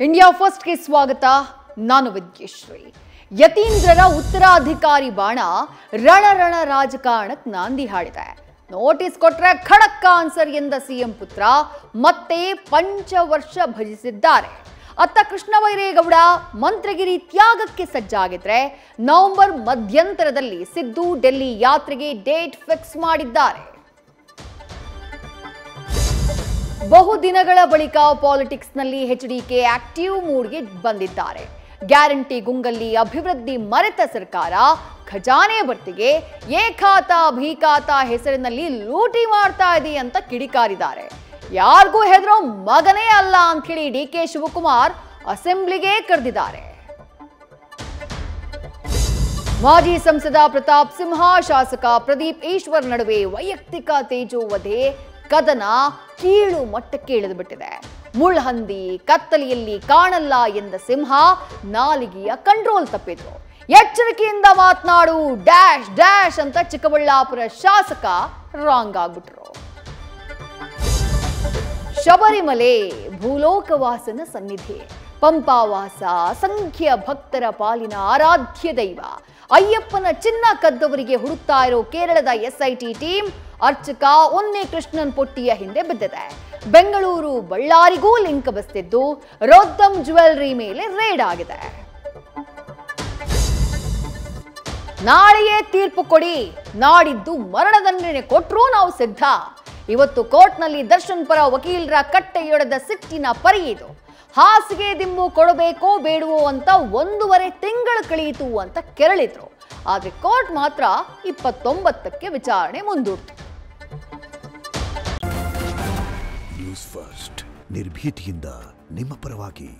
India ಫಸ್ಟ್ಗೆ ಸ್ವಾಗತ. ನಾನು ವಿದ್ಯಶ್ರೀ. ಯತೀಂದ್ರರ ಉತ್ತರಾಧಿಕಾರಿ ಬಾಣ ರಣ ರಾಜಕಾರಣಕ್ಕೆ ನಾಂದಿ ಹಾಡಿದೆ. ನೋಟಿಸ್ ಕೊಟ್ರೆ ಖಡಕ್ ಆನ್ಸರ್ ಎಂದ ಸಿಎಂ ಪುತ್ರ ಮತ್ತೆ ಪಂಚವರ್ಷ ಭಜಿಸಿದ್ದಾರೆ. ಅತ್ತ ಕೃಷ್ಣ ಬೈರೇಗೌಡ ಮಂತ್ರಿಗಿರಿ ತ್ಯಾಗಕ್ಕೆ ಸಜ್ಜಾಗಿದ್ರೆ ನವೆಂಬರ್ ಮಧ್ಯಂತರದಲ್ಲಿ ಸಿದ್ದು ಡೆಲ್ಲಿ ಯಾತ್ರೆಗೆ ಡೇಟ್ ಫಿಕ್ಸ್ ಮಾಡಿದ್ದಾರೆ. ಬಹುದಿನಗಳ ಬಳಿಕ ಪಾಲಿಟಿಕ್ಸ್ನಲ್ಲಿ ಎಚ್ಡಿಕೆ ಆಕ್ಟಿವ್ ಮೂಡ್ಗೆ ಬಂದಿದ್ದಾರೆ. ಗ್ಯಾರಂಟಿ ಗುಂಗಲ್ಲಿ ಅಭಿವೃದ್ಧಿ ಮರೆತ ಸರ್ಕಾರ ಖಜಾನೆ ಭರ್ತಿಗೆ ಏಖಾತಾ ಭೀಖಾತಾ ಹೆಸರಿನಲ್ಲಿ ಲೂಟಿ ಮಾಡ್ತಾ ಇದೆ ಅಂತ ಕಿಡಿಕಾರಿದ್ದಾರೆ. ಯಾರಿಗೂ ಹೆದರೋ ಮಗನೇ ಅಲ್ಲ ಅಂತ ಹೇಳಿ ಡಿಕೆ ಶಿವಕುಮಾರ್ ಅಸೆಂಬ್ಲಿಗೆ ಕರೆದಿದ್ದಾರೆ. ಮಾಜಿ ಸಂಸದ ಪ್ರತಾಪ್ ಸಿಂಹ, ಶಾಸಕ ಪ್ರದೀಪ್ ಈಶ್ವರ್ ನಡುವೆ ವೈಯಕ್ತಿಕ ತೇಜೋವಧೆ ಕದನ ಕೀಳು ಮಟ್ಟಕ್ಕೆ ಇಳಿದುಬಿಟ್ಟಿದೆ. ಮುಳ್ಹಂದಿ ಕತ್ತಲೆಯಲ್ಲಿ ಕಾಣಲ್ಲ ಎಂದ ಸಿಂಹ ನಾಲಿಗೆಯ ಕಂಟ್ರೋಲ್ ತಪ್ಪಿದ್ರು. ಎಚ್ಚರಿಕೆಯಿಂದ ಮಾತನಾಡು ಡ್ಯಾಶ್ ಡ್ಯಾಶ್ ಅಂತ ಚಿಕ್ಕಬಳ್ಳಾಪುರ ಶಾಸಕ ರಾಂಗ್ ಆಗ್ಬಿಟ್ರು. ಶಬರಿಮಲೆ ಭೂಲೋಕವಾಸನ ಸನ್ನಿಧಿ, ಪಂಪಾವಾಸ ಅಸಂಖ್ಯ ಭಕ್ತರ ಪಾಲಿನ ಆರಾಧ್ಯ ದೈವ. ಅಯ್ಯಪ್ಪನ ಚಿನ್ನ ಕದ್ದವರಿಗೆ ಹುಡುಕ್ತಾ ಇರೋ ಕೇರಳದ ಎಸ್ಐಟಿ ಟೀಮ್ ಅರ್ಚಕ ಉನ್ನಿಕೃಷ್ಣನ್ ಪೊಟ್ಟಿಯ ಹಿಂದೆ ಬಿದ್ದಿದೆ. ಬೆಂಗಳೂರು ಬಳ್ಳಾರಿಗೂ ಲಿಂಕ್ ಬಸ್ತಿದ್ದು ರೋದ್ದಮ್ ಜ್ಯುವೆಲರಿ ಮೇಲೆ ರೇಡ್ ಆಗಿದೆ. ನಾಳೆಯೇ ತೀರ್ಪು ಕೊಡಿ, ನಾಡಿದ್ದು ಮರಣದಂಡನೆ ಕೊಟ್ರೂ ನಾವು ಸಿದ್ಧ. ಇವತ್ತು ಕೋರ್ಟ್ನಲ್ಲಿ ದರ್ಶನ್ ಪರ ವಕೀಲರ ಕಟ್ಟೆಯೊಡೆದ ಸಿಟ್ಟಿನ ಪರಿ ಇದು. ಹಾಸಿಗೆ ದಿಂಬು ಕೊಡಬೇಕೋ ಬೇಡವೋ ಅಂತ 1.5 ತಿಂಗಳು ಕಳೆಯಿತು ಅಂತ ಕೆರಳಿದ್ರು. ಆದ್ರೆ ಕೋರ್ಟ್ ಮಾತ್ರ 29ಕ್ಕೆ ವಿಚಾರಣೆ ಮುಂದೂಡಿತು. ನ್ಯೂಸ್ ಫಸ್ಟ್ ನಿರ್ಭೀತಿಯಿಂದ ನಿಮ್ಮ ಪರವಾಗಿ.